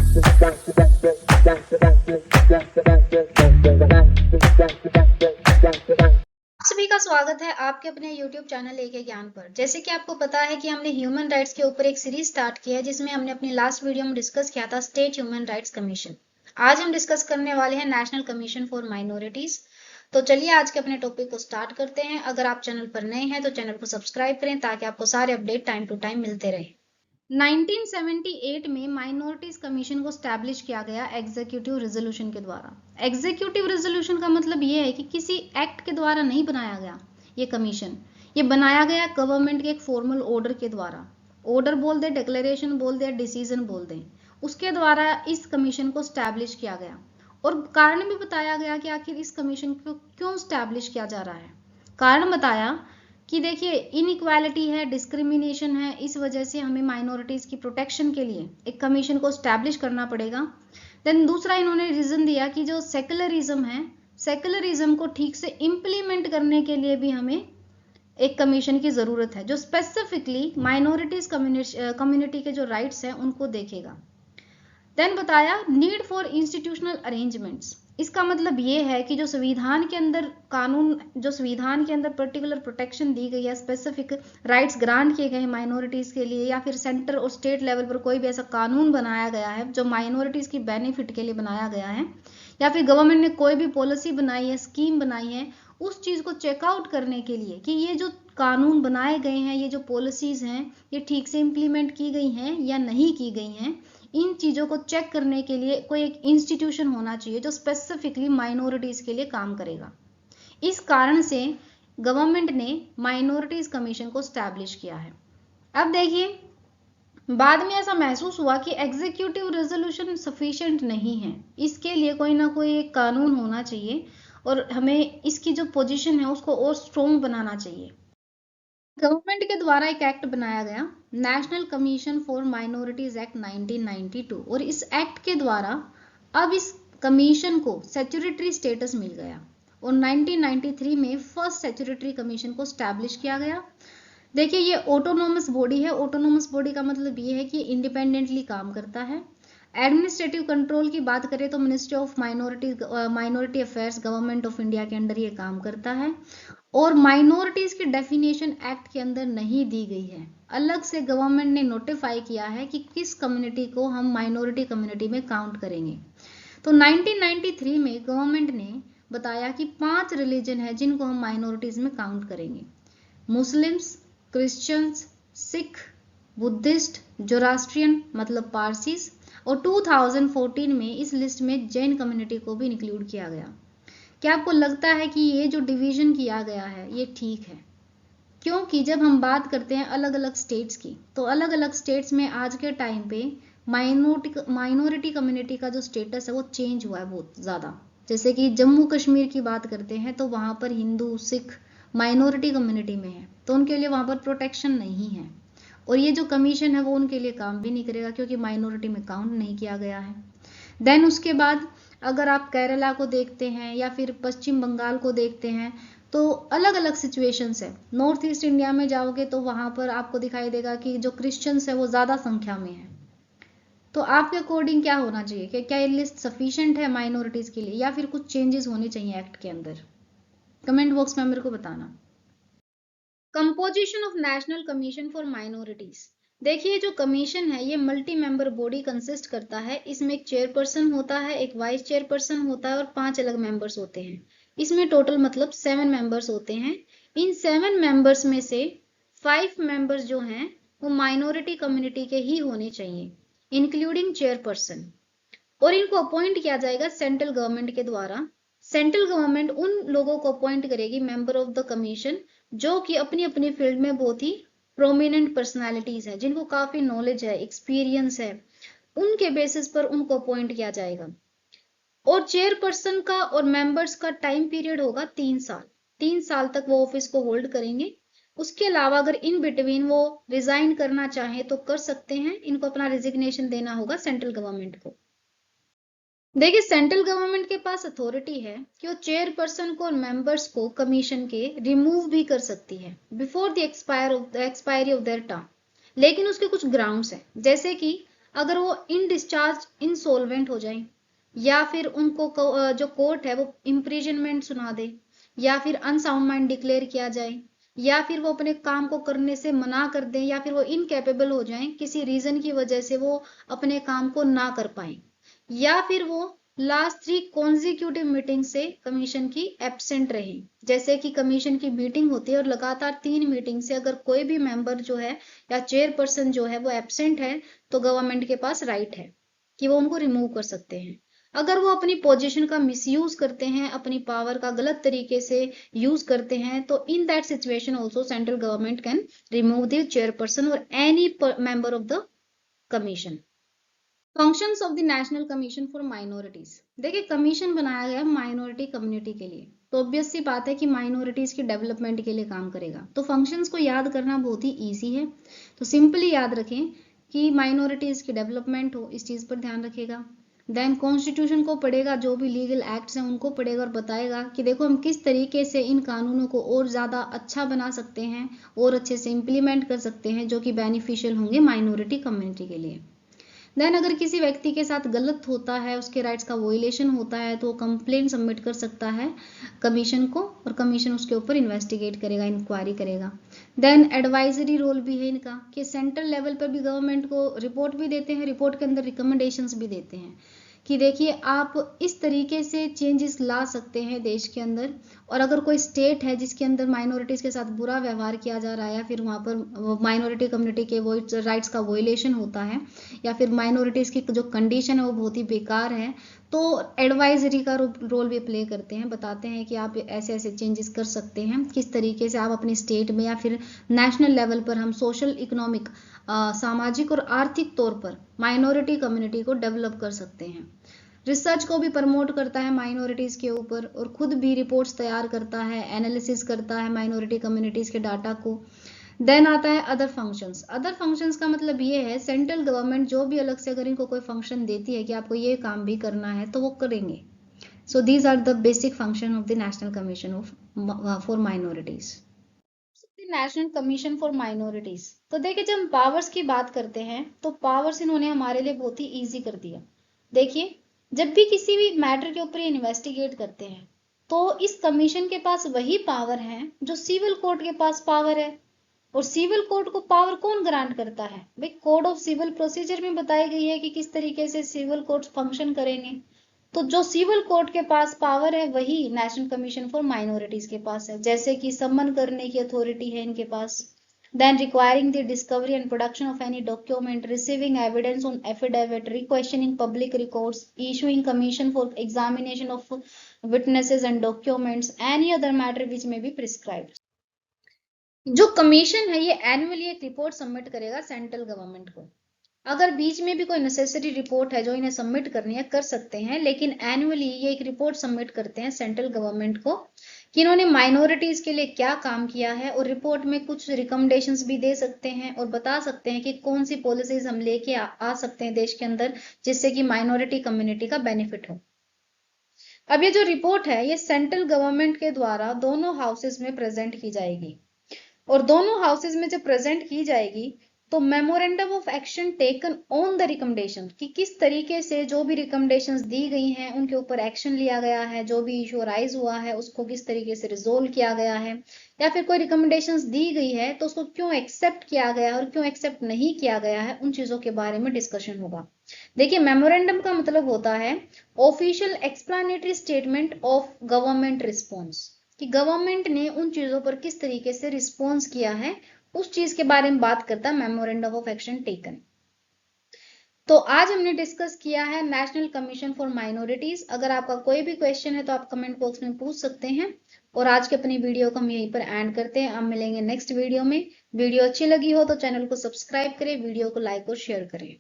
सभी का स्वागत है आपके अपने YouTube चैनल एक ज्ञान पर। जैसे कि आपको पता है कि हमने ह्यूमन राइट्स के ऊपर एक सीरीज स्टार्ट की है, जिसमें हमने अपनी लास्ट वीडियो में डिस्कस किया था स्टेट ह्यूमन राइट्स कमीशन। आज हम डिस्कस करने वाले हैं नेशनल कमीशन फॉर माइनॉरिटीज। तो चलिए आज के अपने टॉपिक को स्टार्ट करते हैं। अगर आप चैनल पर नए हैं तो चैनल को सब्सक्राइब करें ताकि आपको सारे अपडेट टाइम टू टाइम मिलते रहे। 1978 में माइनॉरिटीज कमीशन को स्टैब्लिश किया गया एग्जीक्यूटिव रेजोल्यूशन के द्वारा। एग्जीक्यूटिव रेजोल्यूशन का मतलब ये है कि किसी एक्ट के द्वारा नहीं बनाया गया ये कमीशन, ये बनाया गया गवर्नमेंट के एक फॉर्मल ऑर्डर के द्वारा। ऑर्डर बोल दे, डिक्लेरेशन बोल दे, डिसीजन बोल दे, उसके द्वारा इस कमीशन को स्टैब्लिश किया गया। और कारण भी बताया गया कि आखिर इस कमीशन को क्यों स्टैब्लिश किया जा रहा है। कारण बताया कि देखिए इनइक्वालिटी है, डिस्क्रिमिनेशन है, इस वजह से हमें माइनॉरिटीज की प्रोटेक्शन के लिए एक कमीशन को स्टैब्लिश करना पड़ेगा। देन दूसरा इन्होंने रीजन दिया कि जो सेकुलरिज्म है, सेकुलरिज्म को ठीक से इम्प्लीमेंट करने के लिए भी हमें एक कमीशन की जरूरत है, जो स्पेसिफिकली माइनॉरिटीज कम्युनिटी के जो राइट्स हैं उनको देखेगा। देन बताया नीड फॉर इंस्टीट्यूशनल अरेंजमेंट्स। इसका मतलब ये है कि जो संविधान के अंदर कानून, जो संविधान के अंदर पर्टिकुलर प्रोटेक्शन दी गई है, स्पेसिफिक राइट्स ग्रांट किए गए हैं माइनॉरिटीज के लिए, या फिर सेंटर और स्टेट लेवल पर कोई भी ऐसा कानून बनाया गया है जो माइनॉरिटीज की बेनिफिट के लिए बनाया गया है, या फिर गवर्नमेंट ने कोई भी पॉलिसी बनाई है, स्कीम बनाई है, उस चीज को चेकआउट करने के लिए कि ये जो कानून बनाए गए हैं, ये जो पॉलिसीज हैं, ये ठीक से इंप्लीमेंट की गई हैं या नहीं की गई हैं, इन चीजों को चेक करने के लिए कोई एक इंस्टीट्यूशन होना चाहिए जो स्पेसिफिकली माइनॉरिटीज के लिए काम करेगा। इस कारण से गवर्नमेंट ने माइनॉरिटीज कमीशन को स्टैब्लिश किया है। अब देखिए बाद में ऐसा महसूस हुआ कि एग्जीक्यूटिव रेजोल्यूशन सफिशिएंट नहीं है, इसके लिए कोई ना कोई एक कानून होना चाहिए और हमें इसकी जो पोजीशन है उसको और स्ट्रॉन्ग बनाना चाहिए। गवर्नमेंट के द्वारा एक एक्ट बनाया गया, national commission for minorities act 1992, और इस एक्ट के द्वारा अब इस कमीशन को स्टैट्यूटरी स्टेटस मिल गया और 1993 में फर्स्ट स्टैट्यूटरी कमीशन को स्टैब्लिश किया गया। देखिए ये ऑटोनोमस बॉडी है। ऑटोनोमस बॉडी का मतलब ये है कि इंडिपेंडेंटली काम करता है। एडमिनिस्ट्रेटिव कंट्रोल की बात करें तो ministry of minority affairs government of India के अंडर ये काम करता है। और माइनॉरिटीज की डेफिनेशन एक्ट के अंदर नहीं दी गई है, अलग से गवर्नमेंट ने नोटिफाई किया है कि किस कम्युनिटी को हम माइनॉरिटी कम्युनिटी में काउंट करेंगे। तो 1993 में गवर्नमेंट ने बताया कि 5 रिलीजन है जिनको हम माइनॉरिटीज में काउंट करेंगे: Muslims, Christians, Sikh, Buddhist, Zoroastrian मतलब पारसीस, और 2014 में इस लिस्ट में जैन कम्युनिटी को भी इंक्लूड किया गया। क्या आपको लगता है कि ये जो डिवीजन किया गया है ये ठीक है? क्योंकि जब हम बात करते हैं अलग अलग स्टेट्स की, तो अलग अलग स्टेट्स में आज के टाइम पे माइनॉरिटी कम्युनिटी का जो स्टेटस है वो चेंज हुआ है बहुत ज़्यादा। जैसे कि जम्मू कश्मीर की बात करते हैं तो वहाँ पर हिंदू, सिख माइनॉरिटी कम्युनिटी में है, तो उनके लिए वहाँ पर प्रोटेक्शन नहीं है, और ये जो कमीशन है वो उनके लिए काम भी नहीं करेगा क्योंकि माइनॉरिटी में काउंट नहीं किया गया है। देन उसके बाद अगर आप केरला को देखते हैं या फिर पश्चिम बंगाल को देखते हैं तो अलग अलग सिचुएशंस है। नॉर्थ ईस्ट इंडिया में जाओगे तो वहां पर आपको दिखाई देगा कि जो क्रिश्चियंस है वो ज्यादा संख्या में है। तो आपके अकॉर्डिंग क्या होना चाहिए कि क्या ये लिस्ट सफिशिएंट है माइनॉरिटीज के लिए या फिर कुछ चेंजेस होने चाहिए एक्ट के अंदर? कमेंट बॉक्स में मेरे को बताना। Composition of national commission for minorities. देखिए जो कमीशन है ये मल्टी मेंबर बॉडी कंसिस्ट करता है। इसमें एक चेयरपर्सन होता है, एक वाइस चेयरपर्सन होता है और 5 अलग मेंबर्स होते हैं। इसमें टोटल मतलब 7 मेंबर्स होते हैं। इन 7 मेंबर्स में से 5 मेंबर्स जो हैं वो माइनॉरिटी कम्युनिटी के ही होने चाहिए, इंक्लूडिंग चेयरपर्सन, और इनको अपॉइंट किया जाएगा सेंट्रल गवर्नमेंट के द्वारा। सेंट्रल गवर्नमेंट उन लोगों को अपॉइंट करेगी मेंबर ऑफ द कमीशन जो कि अपनी अपनी फील्ड में बहुत ही प्रोमिनेंट पर्सनालिटीज है, जिनको काफी नॉलेज है, एक्सपीरियंस है, उनके बेसिस पर उनको अपॉइंट किया जाएगा। और चेयरपर्सन का और मेंबर्स का टाइम पीरियड होगा 3 साल। 3 साल तक वो ऑफिस को होल्ड करेंगे। उसके अलावा अगर इन बिटवीन वो रिजाइन करना चाहे तो कर सकते हैं। इनको अपना रिजिग्नेशन देना होगा सेंट्रल गवर्नमेंट को। देखिए सेंट्रल गवर्नमेंट के पास अथॉरिटी है कि वो चेयरपर्सन को और मेंबर्स को कमीशन के रिमूव भी कर सकती है before the expiry of their term, लेकिन उसके कुछ ग्राउंड्स हैं। जैसे कि अगर वो इनडिस्चार्ज इंसॉल्वेंट हो जाए, या फिर उनको जो कोर्ट है वो इम्प्रिजनमेंट सुना दे, या फिर अनसाउंड माइंड डिक्लेयर किया जाए, या फिर वो अपने काम को करने से मना कर दें, या फिर वो इनकेपेबल हो जाएं, किसी रीजन की वजह से वो अपने काम को ना कर पाए, या फिर वो लास्ट 3 कॉन्जिक्यूटिव मीटिंग से कमीशन की एब्सेंट रहे। जैसे कि कमीशन की मीटिंग होती है और लगातार 3 मीटिंग से अगर कोई भी मेंबर जो है या चेयरपर्सन जो है वो एब्सेंट है, तो गवर्नमेंट के पास राइट है कि वो उनको रिमूव कर सकते हैं। अगर वो अपनी पोजीशन का मिसयूज करते हैं, अपनी पावर का गलत तरीके से यूज करते हैं, तो in that situation also central government can remove the chairperson और any member of the commission. Functions of the national commission for minorities. देखिए, कमीशन बनाया गया माइनॉरिटी कम्युनिटी के लिए, तो ऑब्वियस सी बात है कि माइनॉरिटीज की डेवलपमेंट के लिए काम करेगा। तो फंक्शंस को याद करना बहुत ही ईजी है, तो सिंपली याद रखें कि माइनॉरिटीज की डेवलपमेंट हो, इस चीज पर ध्यान रखेगा। देन कॉन्स्टिट्यूशन को पढ़ेगा, जो भी लीगल एक्ट्स हैं उनको पढ़ेगा और बताएगा कि देखो हम किस तरीके से इन कानूनों को और ज़्यादा अच्छा बना सकते हैं और अच्छे से इम्प्लीमेंट कर सकते हैं, जो कि बेनिफिशियल होंगे माइनॉरिटी कम्युनिटी के लिए। देन अगर किसी व्यक्ति के साथ गलत होता है, उसके राइट्स का वोलेशन होता है, तो वो कंप्लेंट सबमिट कर सकता है कमीशन को, और कमीशन उसके ऊपर इन्वेस्टिगेट करेगा, इंक्वायरी करेगा। देन एडवाइजरी रोल भी है इनका कि सेंट्रल लेवल पर भी गवर्नमेंट को रिपोर्ट भी देते हैं, रिपोर्ट के अंदर रिकमेंडेशंस भी देते हैं कि देखिए आप इस तरीके से चेंजेस ला सकते हैं देश के अंदर, और अगर कोई स्टेट है जिसके अंदर माइनॉरिटीज के साथ बुरा व्यवहार किया जा रहा है, या फिर वहाँ पर माइनॉरिटी कम्युनिटी के वो राइट्स का वोलेशन होता है, या फिर माइनॉरिटीज की जो कंडीशन है वो बहुत ही बेकार है, तो एडवाइजरी का रोल भी प्ले करते हैं, बताते हैं कि आप ऐसे ऐसे चेंजेस कर सकते हैं, किस तरीके से आप अपने स्टेट में या फिर नेशनल लेवल पर हम सोशल इकोनॉमिक सामाजिक और आर्थिक तौर पर माइनॉरिटी कम्युनिटी को डेवलप कर सकते हैं। रिसर्च को भी प्रमोट करता है माइनॉरिटीज के ऊपर, और खुद भी रिपोर्ट्स तैयार करता है, एनालिसिस करता है माइनॉरिटी कम्युनिटीज के डाटा को। देन आता है अदर फंक्शंस। अदर फंक्शंस का मतलब ये है सेंट्रल गवर्नमेंट जो भी अलग से अगर इनको कोई फंक्शन देती है कि आपको ये काम भी करना है, तो वो करेंगे। So these are the basic function of the national commission of for minorities. National commission for minorities. तो देखिए, जब हम पावर्स की बात करते हैं तो पावर्स इन्होंने हमारे लिए बहुत ही इजी कर दिया। देखिए, जब भी किसी भी मैटर के ऊपर इन्वेस्टिगेट करते हैं, तो इस कमीशन के पास वही पावर है जो सिविल कोर्ट के पास पावर है। और सिविल कोर्ट को पावर कौन ग्रांट करता है? भाई, कोड ऑफ सिविल प्रोसीजर में बताई गई है कि किस तरीके से सिविल कोर्ट फंक्शन करेंगे। तो जो सिविल कोर्ट के पास पावर है वही नेशनल कमीशन फॉर माइनॉरिटीज के पास है। जैसे कि समन करने की अथॉरिटी है इनके पास, then requiring the discovery and production of any document, receiving evidence on affidavit, requisitioning public records, issuing commission for examination of witnesses and documents, any other matter which may be prescribed. जो commission है ये annually एक report submit करेगा central government को। अगर बीच में भी कोई नेसेसरी रिपोर्ट है जो इन्हें सबमिट करनी है, कर सकते हैं, लेकिन एनुअली ये एक रिपोर्ट सबमिट करते हैं सेंट्रल गवर्नमेंट को कि इन्होंने माइनॉरिटीज के लिए क्या काम किया है, और रिपोर्ट में कुछ रिकमेंडेशंस भी दे सकते हैं और बता सकते हैं कि कौन सी पॉलिसीज हम लेके आ सकते हैं देश के अंदर, जिससे कि माइनॉरिटी कम्युनिटी का बेनिफिट हो। अब ये जो रिपोर्ट है ये सेंट्रल गवर्नमेंट के द्वारा दोनों हाउसेज में प्रेजेंट की जाएगी, और दोनों हाउसेज में जब प्रेजेंट की जाएगी तो memorandum of action taken on the recommendation, कि किस तरीके से जो भी रिकमेंडेशंस दी गई हैं उनके ऊपर एक्शन लिया गया है, जो भी इशू राइज हुआ है उसको किस तरीके से रिजोल्व किया गया है, या फिर कोई रिकमेंडेशंस दी गई है तो उसको क्यों एक्सेप्ट किया गया और क्यों एक्सेप्ट नहीं किया गया है, उन चीजों के बारे में डिस्कशन होगा। देखिए, मेमोरेंडम का मतलब होता है official explanatory statement of government response, कि गवर्नमेंट ने उन चीजों पर किस तरीके से रिस्पॉन्स किया है, उस चीज के बारे में बात करता है मेमोरेंडम ऑफ एक्शन टेकन। तो आज हमने डिस्कस किया है नेशनल कमीशन फॉर माइनॉरिटीज। अगर आपका कोई भी क्वेश्चन है तो आप कमेंट बॉक्स में पूछ सकते हैं, और आज की अपनी वीडियो को हम यहीं पर एंड करते हैं। अब मिलेंगे नेक्स्ट वीडियो में। वीडियो अच्छी लगी हो तो चैनल को सब्सक्राइब करें, वीडियो को लाइक और शेयर करें।